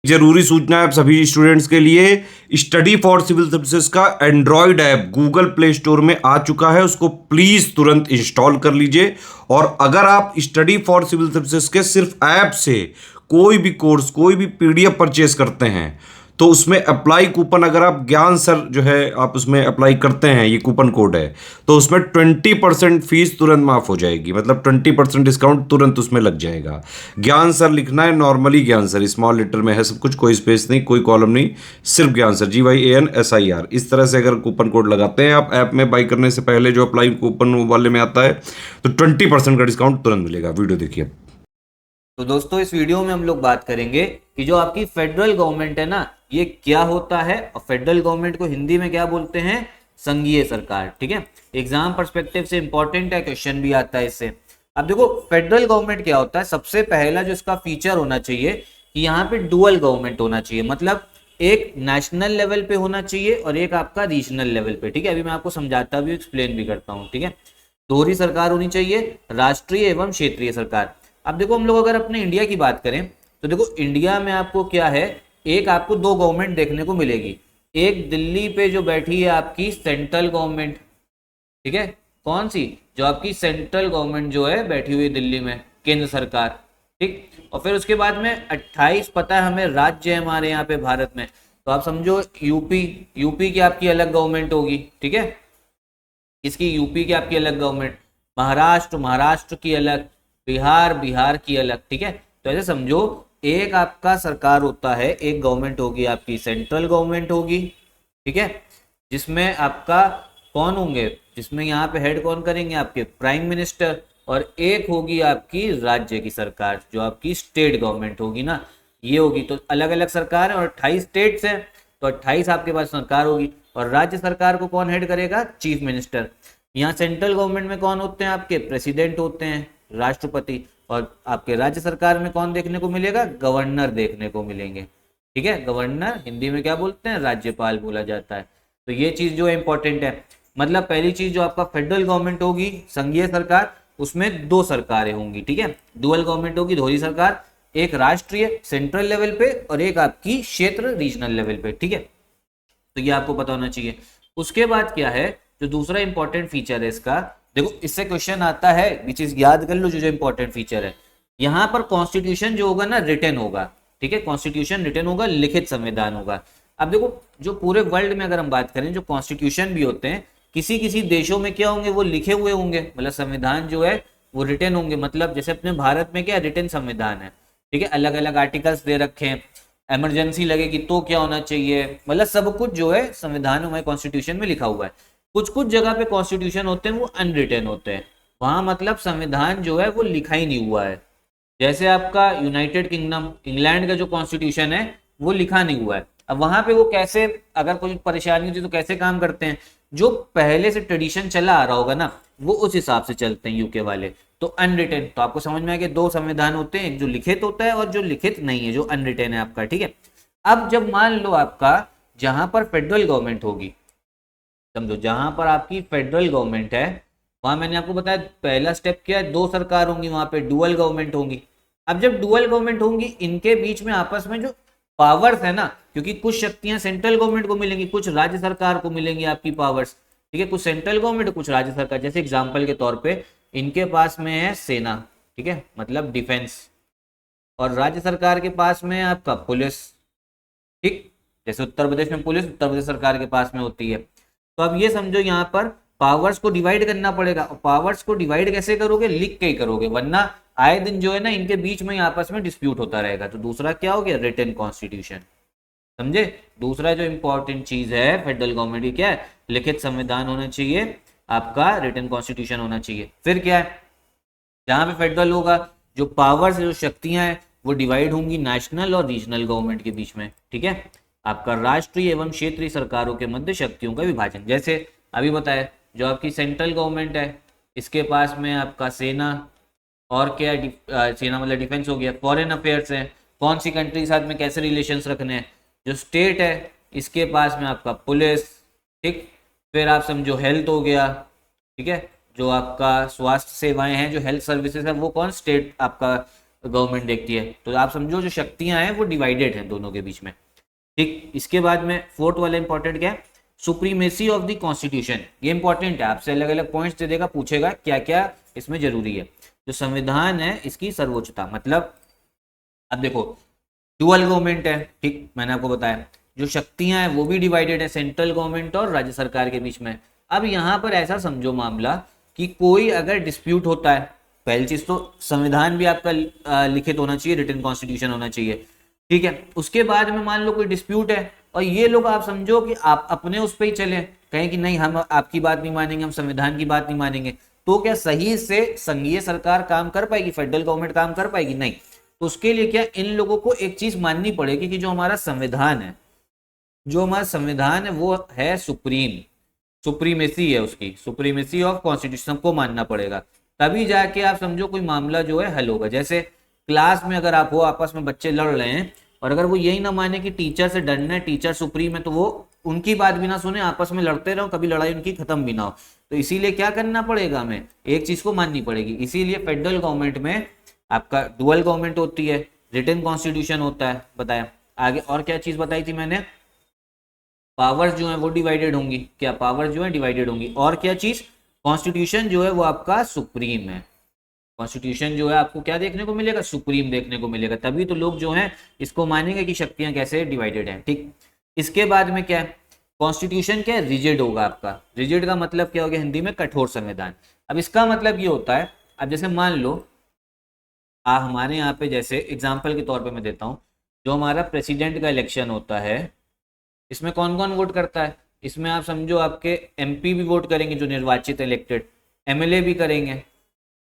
जरूरी सूचना है आप सभी स्टूडेंट्स के लिए, स्टडी फॉर सिविल सर्विसेज का Android app Google play store में आ चुका है, उसको प्लीज तुरंत इंस्टॉल कर लीजिए। और अगर आप स्टडी फॉर सिविल सर्विसेज के सिर्फ ऐप से कोई भी कोर्स, कोई भी पीडीएफ परचेस करते हैं तो उसमें अप्लाई कूपन, अगर आप ज्ञान सर जो है आप उसमें अप्लाई करते हैं, ये कूपन कोड है, तो उसमें 20% फीस तुरंत माफ हो जाएगी, मतलब 20% डिस्काउंट तुरंत उसमें लग जाएगा। ज्ञान सर लिखना है, नॉर्मली ज्ञान सर स्मॉल लेटर में है सब कुछ, कोई स्पेस नहीं, कोई कॉलम नहीं, सिर्फ ज्ञान सर, GYANSIR। इस तरह से अगर कूपन कोड लगाते हैं आप ऐप में बाई करने से पहले, जो अप्लाई कूपन वाले में आता है, तो 20% का डिस्काउंट तुरंत मिलेगा। वीडियो देखिए। तो दोस्तों इस वीडियो में हम लोग बात करेंगे कि जो आपकी फेडरल गवर्नमेंट है ना, ये क्या होता है और फेडरल गवर्नमेंट को हिंदी में क्या बोलते हैं, संघीय सरकार। ठीक है, एग्जाम पर्सपेक्टिव से इंपॉर्टेंट है, क्वेश्चन भी आता है इससे। अब देखो फेडरल गवर्नमेंट क्या होता है, सबसे पहला जो इसका फीचर होना चाहिए कि यहाँ पे डुअल गवर्नमेंट होना चाहिए, मतलब एक नेशनल लेवल पे होना चाहिए और एक आपका रीजनल लेवल पे। ठीक है, अभी मैं आपको समझाता भी, एक्सप्लेन भी करता हूँ। ठीक है, दोहरी सरकार होनी चाहिए, राष्ट्रीय एवं क्षेत्रीय सरकार। अब देखो हम लोग अगर अपने इंडिया की बात करें तो देखो इंडिया में आपको क्या है, एक आपको दो गवर्नमेंट देखने को मिलेगी। एक दिल्ली पे जो बैठी है आपकी सेंट्रल गवर्नमेंट, ठीक है, कौन सी, जो आपकी सेंट्रल गवर्नमेंट जो है बैठी हुई दिल्ली में, केंद्र सरकार। ठीक, और फिर उसके बाद में 28 पता है हमें राज्य है हमारे यहाँ पे भारत में, तो आप समझो यूपी की आपकी अलग गवर्नमेंट होगी। ठीक है, इसकी यूपी की आपकी अलग गवर्नमेंट, महाराष्ट्र की अलग, बिहार की अलग। ठीक है, तो ऐसे समझो एक आपका सरकार होता है, एक गवर्नमेंट होगी आपकी सेंट्रल गवर्नमेंट होगी। ठीक है, जिसमें आपका कौन होंगे, जिसमें यहाँ पे हेड कौन करेंगे, आपके प्राइम मिनिस्टर। और एक होगी आपकी राज्य की सरकार, जो आपकी स्टेट गवर्नमेंट होगी ना, ये होगी। तो अलग अलग सरकार है और 28 स्टेट्स हैं, तो 28 आपके पास सरकार होगी। और राज्य सरकार को कौन हेड करेगा, चीफ मिनिस्टर। यहाँ सेंट्रल गवर्नमेंट में कौन होते हैं, आपके प्रेसिडेंट होते हैं, राष्ट्रपति। और आपके राज्य सरकार में कौन देखने को मिलेगा, गवर्नर देखने को मिलेंगे। ठीक है, गवर्नर हिंदी में क्या बोलते हैं, राज्यपाल बोला जाता है। तो ये चीज जो है इंपॉर्टेंट है, मतलब पहली चीज जो आपका फेडरल गवर्नमेंट होगी, संघीय सरकार, उसमें दो सरकारें होंगी। ठीक है, डुअल गवर्नमेंट होगी, दोहरी सरकार, एक राष्ट्रीय सेंट्रल लेवल पे और एक आपकी क्षेत्र रीजनल लेवल पे। ठीक है, तो ये आपको पता होना चाहिए। उसके बाद क्या है, जो दूसरा इंपॉर्टेंट फीचर है इसका, देखो इससे क्वेश्चन आता है, ये चीज याद कर लो, जो इंपॉर्टेंट फीचर है, यहाँ पर कॉन्स्टिट्यूशन जो होगा ना रिटन होगा। ठीक है, कॉन्स्टिट्यूशन रिटन होगा, लिखित संविधान होगा। अब देखो जो पूरे वर्ल्ड में अगर हम बात करें, जो कॉन्स्टिट्यूशन भी होते हैं, किसी किसी देशों में क्या होंगे, वो लिखे हुए होंगे, मतलब संविधान जो है वो रिटन होंगे। मतलब जैसे अपने भारत में क्या रिटन संविधान है। ठीक है, अलग अलग आर्टिकल्स दे रखे हैं, इमरजेंसी लगेगी तो क्या होना चाहिए, मतलब सब कुछ जो है संविधान में, कॉन्स्टिट्यूशन में लिखा हुआ है। कुछ कुछ जगह पे कॉन्स्टिट्यूशन होते हैं वो अनरिटन होते हैं, वहां मतलब संविधान जो है वो लिखा ही नहीं हुआ है। जैसे आपका यूनाइटेड किंगडम, इंग्लैंड का जो कॉन्स्टिट्यूशन है वो लिखा नहीं हुआ है। अब वहां पे वो कैसे, अगर कोई परेशानी होती है तो कैसे काम करते हैं, जो पहले से ट्रेडिशन चला आ रहा होगा ना, वो उस हिसाब से चलते हैं यूके वाले। तो अनरिटन, तो आपको समझ में आया कि दो संविधान होते हैं, एक जो लिखित होता है और जो लिखित नहीं है, जो अनरिटन है आपका। ठीक है, अब जब मान लो आपका जहां पर फेडरल गवर्नमेंट होगी, समझो जहां पर आपकी फेडरल गवर्नमेंट है, वहां मैंने आपको बताया पहला स्टेप क्या है, दो सरकार होंगी, वहां पे डुअल गवर्नमेंट होंगी। अब जब डुअल गवर्नमेंट होंगी, इनके बीच में आपस में जो पावर्स है ना, क्योंकि कुछ शक्तियां सेंट्रल गवर्नमेंट को मिलेंगी, कुछ राज्य सरकार को मिलेंगी आपकी पावर्स। ठीक है, कुछ सेंट्रल गवर्नमेंट, कुछ राज्य सरकार। जैसे एग्जाम्पल के तौर पे इनके पास में है सेना, ठीक है, मतलब डिफेंस, और राज्य सरकार के पास में है आपका पुलिस। ठीक, जैसे उत्तर प्रदेश में पुलिस उत्तर प्रदेश सरकार के पास में होती है। तो अब ये समझो यहाँ पर पावर्स को डिवाइड करना पड़ेगा, और पावर्स को डिवाइड कैसे करोगे, लिख के ही करोगे, वरना आए दिन जो है ना इनके बीच में आपस में डिस्प्यूट होता रहेगा। तो दूसरा क्या हो गया, रिटन कॉन्स्टिट्यूशन। समझे, दूसरा जो इंपॉर्टेंट चीज है फेडरल गवर्नमेंट की क्या है, लिखित संविधान होना चाहिए, आपका रिटन कॉन्स्टिट्यूशन होना चाहिए। फिर क्या है, जहां पे फेडरल होगा, जो पावर्स, जो शक्तियां हैं वो डिवाइड होंगी नेशनल और रीजनल गवर्नमेंट के बीच में। ठीक है, आपका राष्ट्रीय एवं क्षेत्रीय सरकारों के मध्य शक्तियों का विभाजन। जैसे अभी बताया, जो आपकी सेंट्रल गवर्नमेंट है, इसके पास में आपका सेना, और क्या सेना मतलब डिफेंस हो गया, फॉरेन अफेयर्स है, कौन सी कंट्री के साथ में कैसे रिलेशंस रखने हैं। जो स्टेट है, इसके पास में आपका पुलिस। ठीक, फिर आप समझो हेल्थ हो गया। ठीक है, जो आपका स्वास्थ्य सेवाएं हैं, जो हेल्थ सर्विसेज है, वो कौन, स्टेट आपका गवर्नमेंट देखती है। तो आप समझो जो शक्तियां हैं वो डिवाइडेड हैं दोनों के बीच में, ठीक। इसके बाद में फोर्थ वाला इंपॉर्टेंट क्या है, सुप्रीमेसी ऑफ द कॉन्स्टिट्यूशन। ये इंपॉर्टेंट है, आपसे अलग अलग पॉइंट्स दे देगा, पूछेगा क्या क्या इसमें जरूरी है। जो संविधान है इसकी सर्वोच्चता, मतलब अब देखो डुअल गवर्नमेंट है, ठीक, मैंने आपको बताया। जो शक्तियां हैं वो भी डिवाइडेड है, सेंट्रल गवर्नमेंट और राज्य सरकार के बीच में। अब यहाँ पर ऐसा समझो मामला कि कोई अगर डिस्प्यूट होता है, पहली चीज तो संविधान भी आपका लिखित होना चाहिए, रिटन कॉन्स्टिट्यूशन होना चाहिए, ठीक है। उसके बाद में मान लो कोई डिस्प्यूट है और ये लोग आप समझो कि आप अपने उस पर ही चले, कहें कि नहीं हम आपकी बात नहीं मानेंगे, हम संविधान की बात नहीं मानेंगे, तो क्या सही से संघीय सरकार काम कर पाएगी, फेडरल गवर्नमेंट काम कर पाएगी? नहीं। तो उसके लिए क्या इन लोगों को एक चीज माननी पड़ेगी कि जो हमारा संविधान है, जो हमारा संविधान है वो है सुप्रीमेसी है उसकी, सुप्रीमेसी ऑफ कॉन्स्टिट्यूशन को मानना पड़ेगा, तभी जाके आप समझो कोई मामला जो है हल होगा। जैसे क्लास में अगर आप हो, आपस में बच्चे लड़ रहे हैं और अगर वो यही ना माने कि टीचर से डरना है, टीचर सुप्रीम है, तो वो उनकी बात भी ना सुने, आपस में लड़ते रहो, कभी लड़ाई उनकी खत्म भी ना हो। तो इसीलिए क्या करना पड़ेगा, हमें एक चीज को माननी पड़ेगी। इसीलिए फेडरल गवर्नमेंट में आपका डुअल गवर्नमेंट होती है, रिटन कॉन्स्टिट्यूशन होता है, बताया। आगे और क्या चीज बताई थी मैंने, पावर्स जो है वो डिवाइडेड होंगी, क्या पावर जो है डिवाइडेड होंगी, और क्या चीज, कॉन्स्टिट्यूशन जो है वो आपका सुप्रीम है। कॉन्स्टिट्यूशन जो है आपको क्या देखने को मिलेगा, सुप्रीम देखने को मिलेगा, तभी तो लोग जो हैं इसको मानेंगे कि शक्तियां कैसे डिवाइडेड हैं, ठीक। इसके बाद में क्या है, कॉन्स्टिट्यूशन क्या है, रिजिड होगा आपका। रिजिड का मतलब क्या हो गया हिंदी में, कठोर संविधान। अब इसका मतलब ये होता है, अब जैसे मान लो हमारे यहाँ पे, जैसे एग्जाम्पल के तौर पर मैं देता हूँ, जो हमारा प्रेसिडेंट का इलेक्शन होता है, इसमें कौन कौन वोट करता है, इसमें आप समझो आपके एमपी भी वोट करेंगे जो निर्वाचित इलेक्टेड, एमएलए भी करेंगे,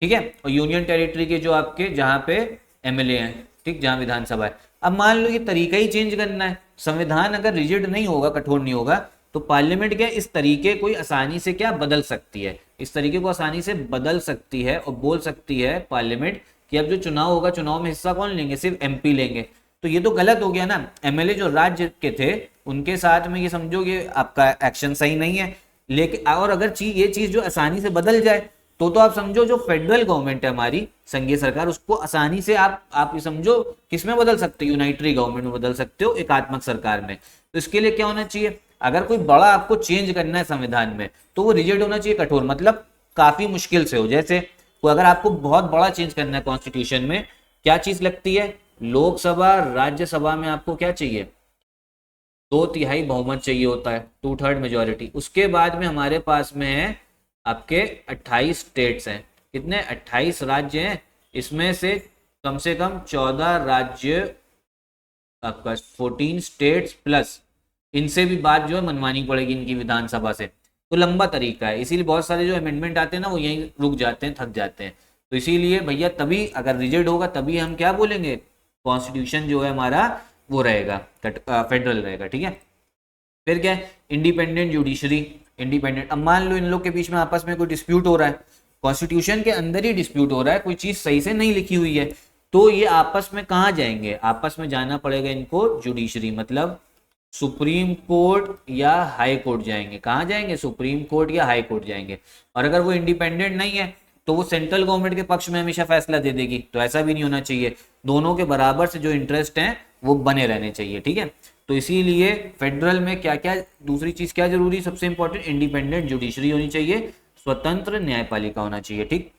ठीक है, और यूनियन टेरिटरी के जो आपके जहाँ पे एमएलए हैं, ठीक, जहाँ विधानसभा है। अब मान लो ये तरीका ही चेंज करना है, संविधान अगर रिजिड नहीं होगा, कठोर नहीं होगा, तो पार्लियामेंट क्या इस तरीके को आसानी से क्या बदल सकती है, इस तरीके को आसानी से बदल सकती है और बोल सकती है पार्लियामेंट कि अब जो चुनाव होगा, चुनाव में हिस्सा कौन लेंगे, सिर्फ एमपी लेंगे। तो ये तो गलत हो गया ना, एमएलए जो राज्य के थे उनके साथ में ये समझो कि आपका एक्शन सही नहीं है। लेकिन और अगर ये चीज जो आसानी से बदल जाए तो आप समझो जो फेडरल गवर्नमेंट है हमारी संघीय सरकार, उसको आसानी से आप ये समझो किस में बदल सकते हो, यूनाइटरी गवर्नमेंट में बदल सकते हो, एकात्मक सरकार में। तो इसके लिए क्या होना चाहिए, अगर कोई बड़ा आपको चेंज करना है संविधान में तो वो रिजिड होना चाहिए, कठोर, मतलब काफी मुश्किल से हो। जैसे अगर आपको बहुत बड़ा चेंज करना है कॉन्स्टिट्यूशन में, क्या चीज लगती है, लोकसभा राज्यसभा में आपको क्या चाहिए, 2/3 बहुमत चाहिए होता है, 2/3 मेजोरिटी। उसके बाद में हमारे पास में है आपके 28 स्टेट्स हैं, कितने, 28 राज्य हैं, इसमें से कम 14 राज्य आपका 14 स्टेट्स प्लस इनसे भी बात जो है मनवानी पड़ेगी इनकी विधानसभा से। तो लंबा तरीका है, इसीलिए बहुत सारे जो अमेंडमेंट आते हैं ना वो यहीं रुक जाते हैं, थक जाते हैं। तो इसीलिए भैया तभी अगर रिजिड होगा तभी हम क्या बोलेंगे, कॉन्स्टिट्यूशन जो है हमारा वो रहेगा, फेडरल रहेगा, ठीक है। फिर क्या है, इंडिपेंडेंट जुडिशरी, इंडिपेंडेंट। अब मान लो इन लोग के बीच में आपस में कोई डिस्प्यूट हो रहा है, कॉन्स्टिट्यूशन के अंदर ही डिस्प्यूट हो रहा है, कोई चीज सही से नहीं लिखी हुई है, तो ये आपस में कहाँ जाएंगे, आपस में जाना पड़ेगा इनको जुडिशरी, मतलब सुप्रीम कोर्ट या हाई कोर्ट जाएंगे। कहाँ जाएंगे, सुप्रीम कोर्ट या हाई कोर्ट जाएंगे। और अगर वो इंडिपेंडेंट नहीं है तो वो सेंट्रल गवर्नमेंट के पक्ष में हमेशा फैसला दे देगी, तो ऐसा भी नहीं होना चाहिए, दोनों के बराबर से जो इंटरेस्ट हैं वो बने रहने चाहिए, ठीक है। तो इसीलिए फेडरल में क्या क्या, दूसरी चीज क्या जरूरी, सबसे इंपॉर्टेंट इंडिपेंडेंट जुडिशरी होनी चाहिए, स्वतंत्र न्यायपालिका होना चाहिए, ठीक।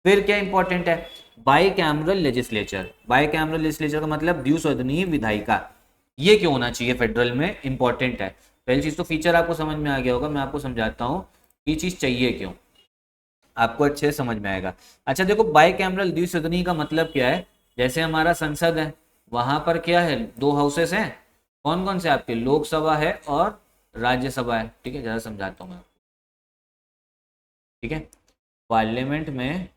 फिर क्या इंपॉर्टेंट है, by cameral legislature. By cameral legislature का मतलब द्विसदनीय विधायिका, ये क्यों होना चाहिए फेडरल में, इंपॉर्टेंट है। पहली चीज तो फीचर आपको समझ में आ गया होगा, मैं आपको समझाता हूँ ये चीज चाहिए क्यों, आपको अच्छे से समझ में आएगा। अच्छा देखो, बाई कैमरल द्विसदनीय का मतलब क्या है, जैसे हमारा संसद है, वहां पर क्या है, 2 हाउसेस हैं, कौन कौन से आपके, लोकसभा है और राज्यसभा है, ठीक है। जरा समझाता हूँ मैं, ठीक है। पार्लियामेंट में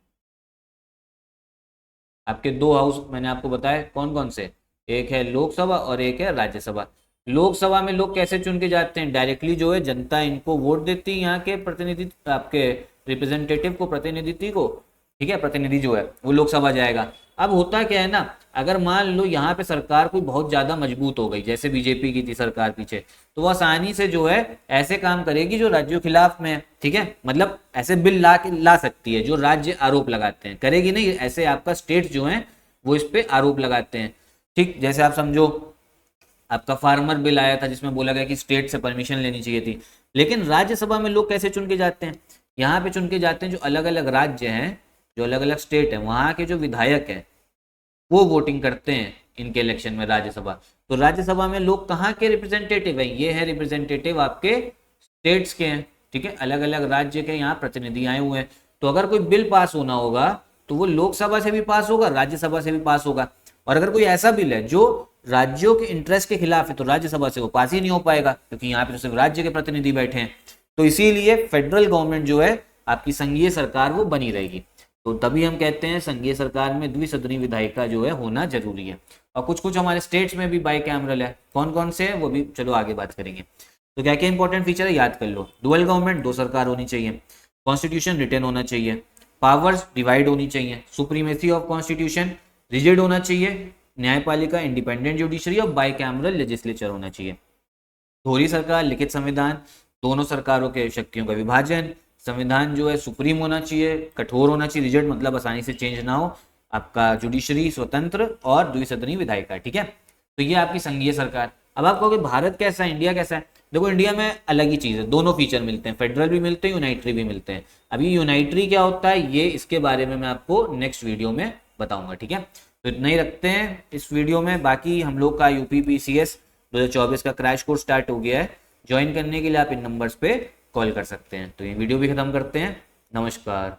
आपके 2 हाउस मैंने आपको बताया, कौन कौन से, एक है लोकसभा और एक है राज्यसभा। लोकसभा में लोग कैसे चुन के जाते हैं, डायरेक्टली जो है जनता इनको वोट देती है, यहाँ के प्रतिनिधि, आपके रिप्रेजेंटेटिव को, प्रतिनिधि को, ठीक है, प्रतिनिधि जो है वो लोकसभा जाएगा। अब होता क्या है ना, अगर मान लो यहाँ पे सरकार कोई बहुत ज्यादा मजबूत हो गई, जैसे बीजेपी की थी सरकार पीछे, तो वो आसानी से जो है ऐसे काम करेगी जो राज्यों के खिलाफ में है, ठीक है, मतलब ऐसे बिल ला सकती है जो राज्य आरोप लगाते हैं, करेगी नहीं, ऐसे आपका स्टेट जो है वो इस पे आरोप लगाते हैं। ठीक, जैसे आप समझो आपका फार्मर बिल आया था जिसमें बोला गया कि स्टेट से परमिशन लेनी चाहिए थी, लेकिन राज्यसभा में लोग कैसे चुन के जाते हैं, यहाँ पे चुन के जाते हैं जो अलग अलग राज्य हैं, जो अलग अलग स्टेट है, वहाँ के जो विधायक हैं वो वोटिंग करते हैं इनके इलेक्शन में राज्यसभा। तो राज्यसभा में लोग कहाँ के रिप्रेजेंटेटिव हैं, ये है रिप्रेजेंटेटिव आपके स्टेट्स के हैं। ठीक है, अलग अलग राज्य के यहाँ प्रतिनिधि आए हुए हैं। तो अगर कोई बिल पास होना होगा तो वो लोकसभा से भी पास होगा, राज्यसभा से भी पास होगा। और अगर कोई ऐसा बिल है जो राज्यों के इंटरेस्ट के खिलाफ है तो राज्यसभा से वो पास ही नहीं हो पाएगा, क्योंकि यहाँ पे तो सिर्फ राज्य के प्रतिनिधि बैठे हैं। तो इसीलिए फेडरल गवर्नमेंट जो है आपकी संघीय सरकार वो बनी रहेगी। तो तभी हम कहते हैं संघीय सरकार में द्विसदनीय विधायिका जो है होना जरूरी है। और कुछ कुछ हमारे स्टेट्स में भी बाई कैमरल है, कौन कौन से है वो भी चलो आगे बात करेंगे। तो क्या क्या इंपॉर्टेंट फीचर है याद कर लो। डुअल गवर्नमेंट, दो सरकार होनी चाहिए। कॉन्स्टिट्यूशन रिटेन होना चाहिए। पावर्स डिवाइड होनी चाहिए। सुप्रीमेसी ऑफ कॉन्स्टिट्यूशन रिजिड होना चाहिए। न्यायपालिका इंडिपेंडेंट जुडिशरी और बाई कैमरल लेजिस्लेचर होना चाहिए। दोहरी सरकार, लिखित संविधान, दोनों सरकारों के शक्तियों का विभाजन। संविधान जो है सुप्रीम होना चाहिए, कठोर होना चाहिए, रिजिड मतलब आसानी से चेंज ना हो। आपका जुडिशरी स्वतंत्र और द्विसदनीय विधायिका। ठीक है, तो ये आपकी संघीय सरकार। अब आप कहोगे भारत कैसा है, इंडिया कैसा है। देखो इंडिया में अलग ही चीज़ है, दोनों फीचर मिलते हैं, फेडरल भी मिलते हैं, यूनाइटरी भी मिलते हैं। अभी यूनाइटरी क्या होता है ये इसके बारे में मैं आपको नेक्स्ट वीडियो में बताऊंगा। ठीक है, तो इतना ही रखते हैं इस वीडियो में। बाकी हम लोग का यूपीपीसीएस 2024 का क्रैश कोर्स स्टार्ट हो गया है। ज्वाइन करने के लिए आप इन नंबर्स पे कॉल कर सकते हैं। तो ये वीडियो भी खत्म करते हैं। नमस्कार।